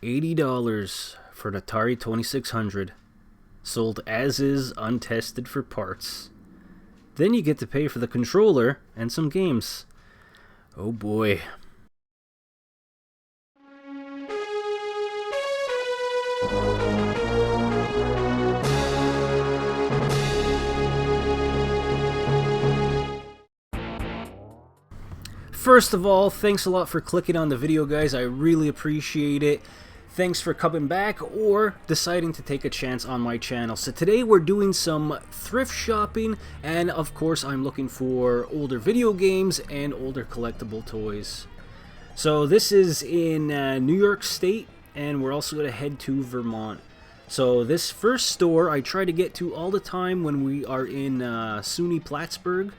$80 for an Atari 2600, sold as is, untested for parts. Then you get to pay for the controller and some games. Oh boy. First of all, thanks a lot for clicking on the video, guys. I really appreciate it. Thanks for coming back or deciding to take a chance on my channel. So today we're doing some thrift shopping, and of course I'm looking for older video games and older collectible toys. So this is in New York State, and we're also going to head to Vermont. So this first store I try to get to all the time when we are in SUNY Plattsburgh.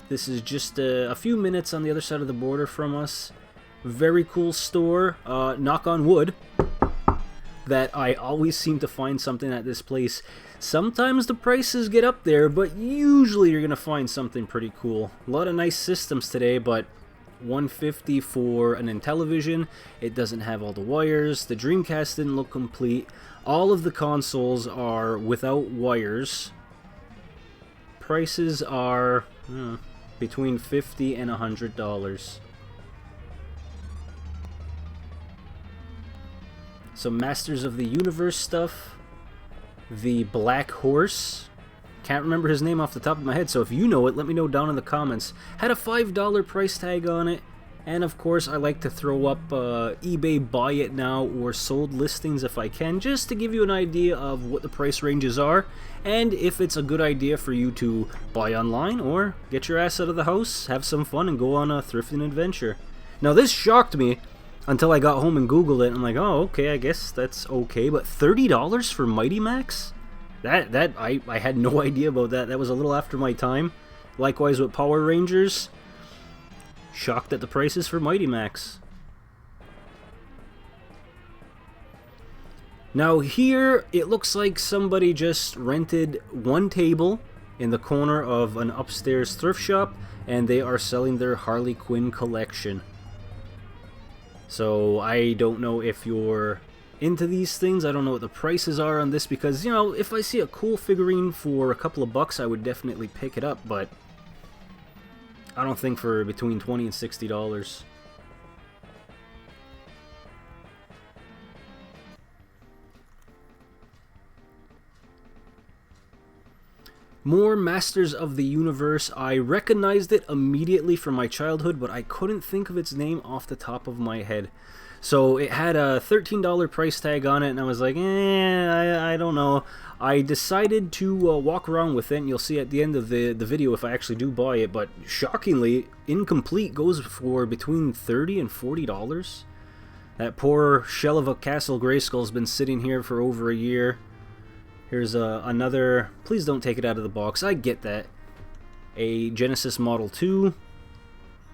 This is just a few minutes on the other side of the border from us. Very cool store, knock on wood, that I always seem to find something at this place. Sometimes the prices get up there, but usually you're going to find something pretty cool. A lot of nice systems today, but $150 for an Intellivision. It doesn't have all the wires. The Dreamcast didn't look complete. All of the consoles are without wires. Prices are between $50 and $100. Some Masters of the Universe stuff. The Black Horse. Can't remember his name off the top of my head, so if you know it, let me know down in the comments. Had a $5 price tag on it. And of course, I like to throw up eBay buy it now or sold listings if I can, just to give you an idea of what the price ranges are, and if it's a good idea for you to buy online or get your ass out of the house, have some fun, and go on a thrifting adventure. Now this shocked me until I got home and Googled it. I'm like, oh, okay, I guess that's okay, but $30 for Mighty Max? I had no idea about that. That was a little after my time. Likewise with Power Rangers. Shocked at the prices for Mighty Max. Now here, it looks like somebody just rented one table in the corner of an upstairs thrift shop, and they are selling their Harley Quinn collection. So I don't know if you're into these things. I don't know what the prices are on this, because, you know, if I see a cool figurine for a couple of bucks, I would definitely pick it up, but I don't think for between $20 and $60. More Masters of the Universe. I recognized it immediately from my childhood, but I couldn't think of its name off the top of my head. So it had a $13 price tag on it, and I was like, I don't know. I decided to walk around with it, and you'll see at the end of the video if I actually do buy it, but shockingly, Incomplete goes for between $30 and $40. That poor shell of a Castle Grayskull's been sitting here for over a year. Here's another, please don't take it out of the box, I get that. A Genesis Model 2.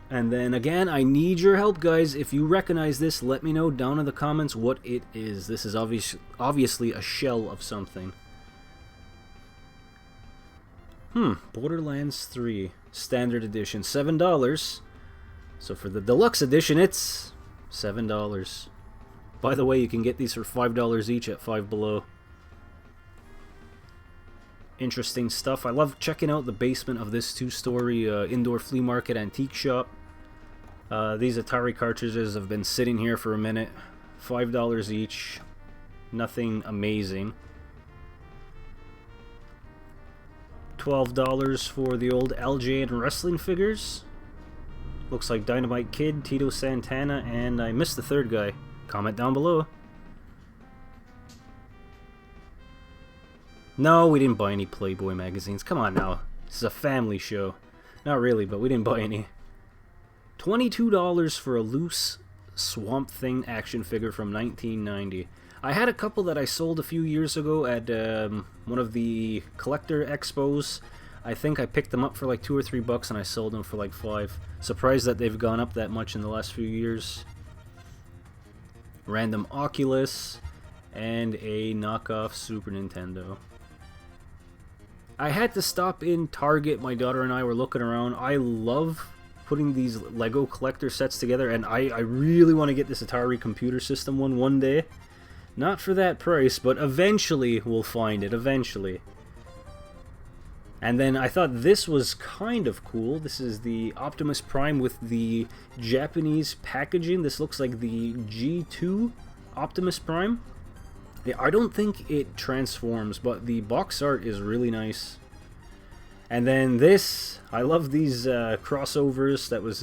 And then again, I need your help, guys. If you recognize this, let me know down in the comments what it is. This is obviously a shell of something. Borderlands 3 Standard Edition, $7. So for the Deluxe Edition, it's $7. By the way, you can get these for $5 each at Five Below. Interesting stuff. I love checking out the basement of this two-story indoor flea market antique shop. These Atari cartridges have been sitting here for a minute. $5 each. Nothing amazing. $12 for the old LJ and wrestling figures. Looks like Dynamite Kid, Tito Santana, and I missed the third guy. Comment down below. No, we didn't buy any Playboy magazines. Come on now. This is a family show. Not really, but we didn't buy any. $22 for a loose Swamp Thing action figure from 1990. I had a couple that I sold a few years ago at one of the collector expos. I think I picked them up for like $2 or $3 and I sold them for like $5. Surprised that they've gone up that much in the last few years. Random Oculus and a knockoff Super Nintendo. I had to stop in Target. My daughter and I were looking around. I love putting these Lego collector sets together, and I really want to get this Atari computer system one day. Not for that price, but eventually we'll find it, eventually. And then I thought this was kind of cool. This is the Optimus Prime with the Japanese packaging. This looks like the G2 Optimus Prime. Yeah, I don't think it transforms, but the box art is really nice. And then this, I love these crossovers. That was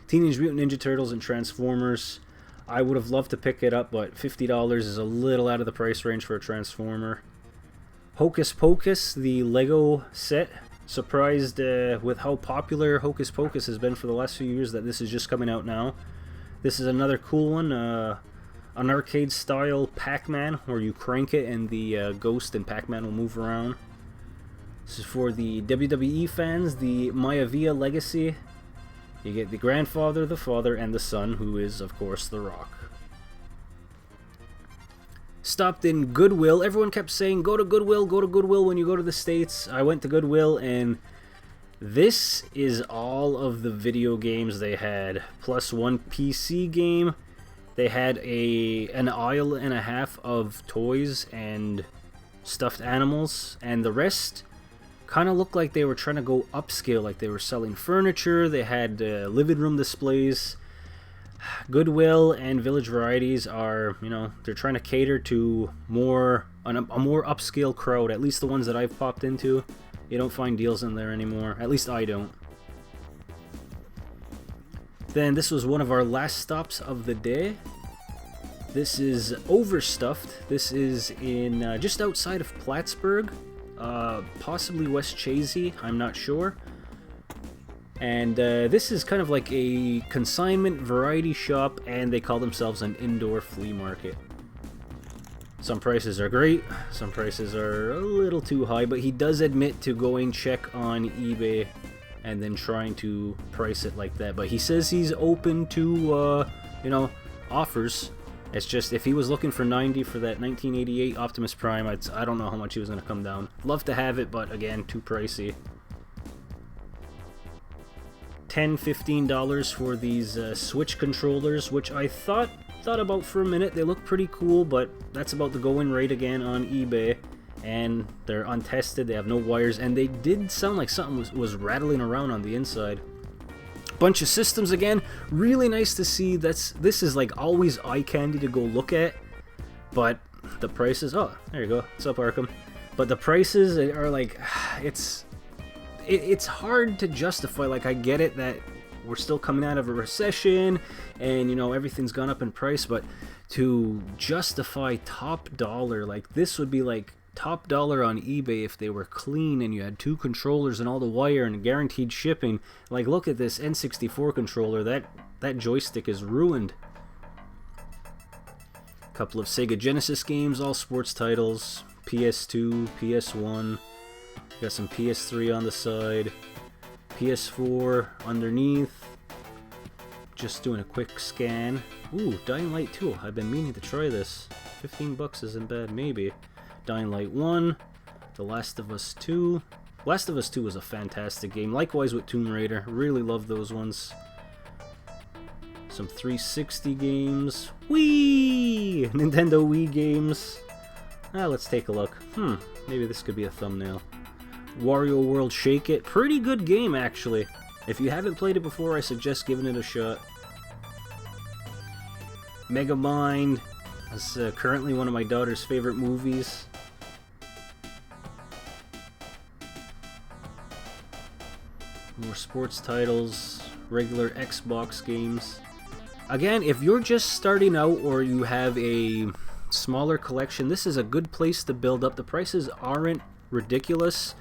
Teenage Mutant Ninja Turtles and Transformers. I would have loved to pick it up, but $50 is a little out of the price range for a Transformer. Hocus Pocus, the Lego set. Surprised with how popular Hocus Pocus has been for the last few years that this is just coming out now. This is another cool one, an arcade-style Pac-Man, where you crank it and the Ghost and Pac-Man will move around. This is for the WWE fans, the Maivia Legacy. You get the grandfather, the father, and the son, who is, of course, The Rock. Stopped in Goodwill. Everyone kept saying, go to Goodwill when you go to the States. I went to Goodwill, and this is all of the video games they had, plus one PC game. They had an aisle and a half of toys and stuffed animals, and the rest kind of looked like they were trying to go upscale, like they were selling furniture. They had living room displays. Goodwill and Village Varieties are, you know, they're trying to cater to a more upscale crowd. At least the ones that I've popped into, you don't find deals in there anymore. At least I don't. Then this was one of our last stops of the day. This is Overstuffed. This is in just outside of Plattsburgh, possibly West Chazy, I'm not sure. And this is kind of like a consignment variety shop, and they call themselves an indoor flea market. Some prices are great, some prices are a little too high, but he does admit to going check on eBay and then trying to price it like that. But he says he's open to, you know, offers. It's just, if he was looking for 90 for that 1988 Optimus Prime, I don't know how much he was going to come down. Love to have it, but again, too pricey. $10–15 for these Switch controllers, which I thought about for a minute. They look pretty cool, but that's about the going rate again on eBay, and they're untested. They have no wires, and they did sound like something was rattling around on the inside. Bunch of systems again. Really nice to see. This is like always eye candy to go look at, but the prices. Oh, there you go. What's up, Arkham? But the prices are like, it's hard to justify. Like, I get it that we're still coming out of a recession and, you know, everything's gone up in price, but to justify top dollar, like this would be like top dollar on eBay if they were clean and you had two controllers and all the wire and guaranteed shipping. Like, look at this N64 controller. That joystick is ruined. A couple of Sega Genesis games, all sports titles. PS2, PS1. Got some PS3 on the side, PS4 underneath. Just doing a quick scan. Ooh, Dying Light 2. I've been meaning to try this. 15 bucks isn't bad, maybe. Dying Light 1, The Last of Us 2. Last of Us 2 was a fantastic game. Likewise with Tomb Raider. Really love those ones. Some 360 games. Whee! Nintendo Wii games. Let's take a look. Maybe this could be a thumbnail. Wario World Shake It. Pretty good game, actually. If you haven't played it before, I suggest giving it a shot. Megamind. That's currently one of my daughter's favorite movies. More sports titles. Regular Xbox games. Again, if you're just starting out or you have a smaller collection, this is a good place to build up. The prices aren't ridiculous,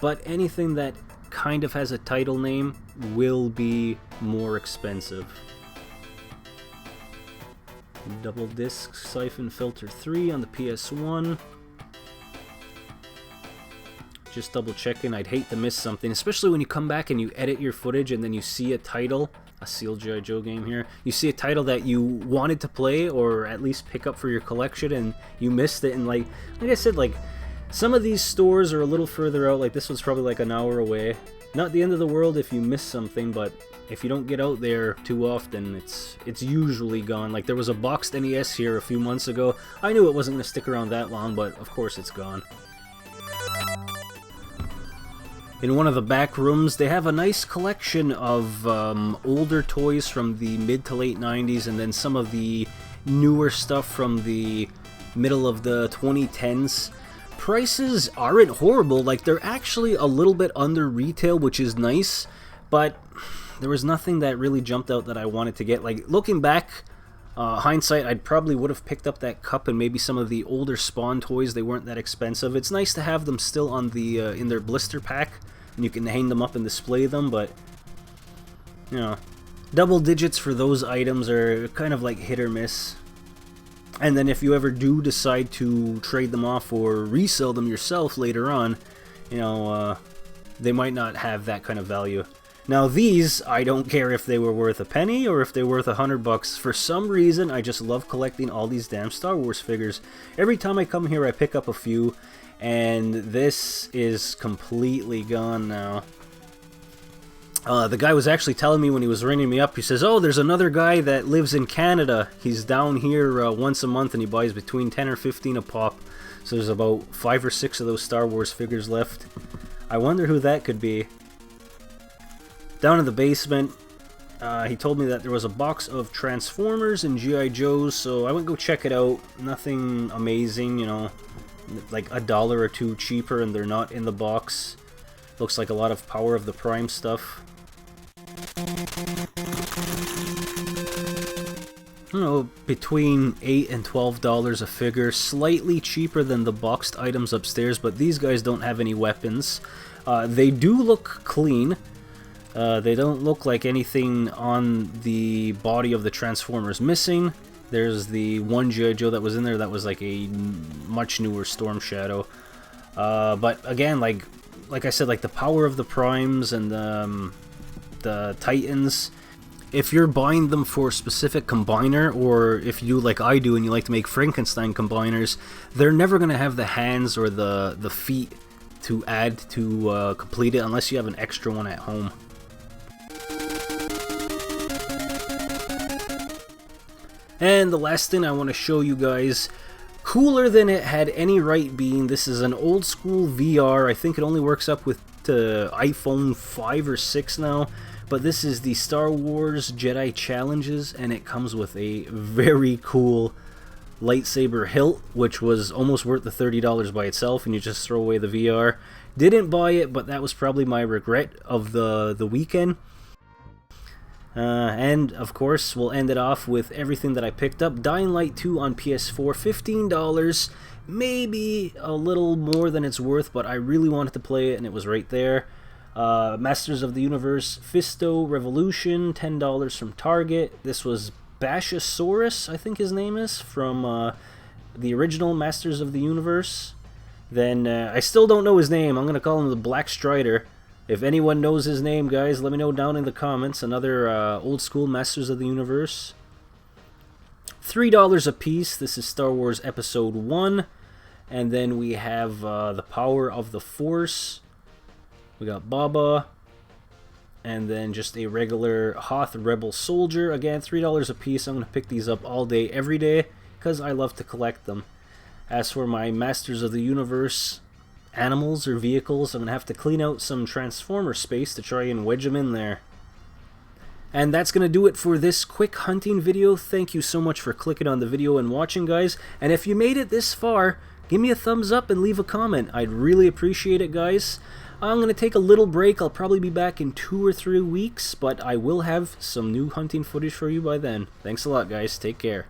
but anything that kind of has a title name will be more expensive. Double disc Siphon Filter 3 on the PS1. Just double checking. I'd hate to miss something, especially when you come back and you edit your footage and then you see a title, a sealed G.I. Joe game here, you see a title that you wanted to play or at least pick up for your collection and you missed it. And like I said, like some of these stores are a little further out. Like this one's probably like an hour away. Not the end of the world if you miss something, but if you don't get out there too often, it's usually gone. Like there was a boxed NES here a few months ago. I knew it wasn't going to stick around that long, but of course it's gone. In one of the back rooms, they have a nice collection of older toys from the mid to late 90s, and then some of the newer stuff from the middle of the 2010s. Prices aren't horrible, like they're actually a little bit under retail, which is nice, but there was nothing that really jumped out that I wanted to get. Like looking back, hindsight, I probably would have picked up that cup and maybe some of the older Spawn toys. They weren't that expensive. It's nice to have them still on the in their blister pack, and you can hang them up and display them, but you know, double digits for those items are kind of like hit or miss. And then if you ever do decide to trade them off or resell them yourself later on, you know, they might not have that kind of value. Now these, I don't care if they were worth a penny or if they're worth $100. For some reason, I just love collecting all these damn Star Wars figures. Every time I come here, I pick up a few, and this is completely gone now. The guy was actually telling me when he was ringing me up, he says, oh, there's another guy that lives in Canada. He's down here once a month and he buys between 10 or 15 a pop. So there's about 5 or 6 of those Star Wars figures left. I wonder who that could be. Down in the basement, he told me that there was a box of Transformers and G.I. Joes, so I went to go check it out. Nothing amazing, you know, like $1 or $2 cheaper, and they're not in the box. Looks like a lot of Power of the Prime stuff. I don't know, between $8 and $12 a figure, slightly cheaper than the boxed items upstairs, but these guys don't have any weapons. They do look clean. They don't look like anything on the body of the Transformers missing. There's the one G.I. Joe that was in there that was like a much newer Storm Shadow. But again, like I said, like the Power of the Primes and the Titans, if you're buying them for a specific combiner, or if you do like I do and you like to make Frankenstein combiners, they're never going to have the hands or the feet to add to complete it unless you have an extra one at home. And the last thing I want to show you guys, cooler than it had any right being, this is an old school VR. I think it only works up with iPhone 5 or 6 now. But this is the Star Wars Jedi Challenges, and it comes with a very cool lightsaber hilt, which was almost worth the $30 by itself, and you just throw away the VR. Didn't buy it, but that was probably my regret of the weekend. And, of course, we'll end it off with everything that I picked up. Dying Light 2 on PS4, $15. Maybe a little more than it's worth, but I really wanted to play it, and it was right there. Masters of the Universe Fisto Revolution, $10 from Target. This was Bashosaurus, I think his name is, from the original Masters of the Universe. Then, I still don't know his name. I'm going to call him the Black Strider. If anyone knows his name, guys, let me know down in the comments. Another old school Masters of the Universe. $3 a piece. This is Star Wars Episode 1. And then we have the Power of the Force. We got Baba, and then just a regular Hoth Rebel Soldier. Again, $3 a piece. I'm going to pick these up all day, every day, because I love to collect them. As for my Masters of the Universe animals or vehicles, I'm going to have to clean out some Transformer space to try and wedge them in there. And that's going to do it for this quick hunting video. Thank you so much for clicking on the video and watching, guys. And if you made it this far, give me a thumbs up and leave a comment. I'd really appreciate it, guys. I'm going to take a little break. I'll probably be back in 2 or 3 weeks, but I will have some new hunting footage for you by then. Thanks a lot, guys. Take care.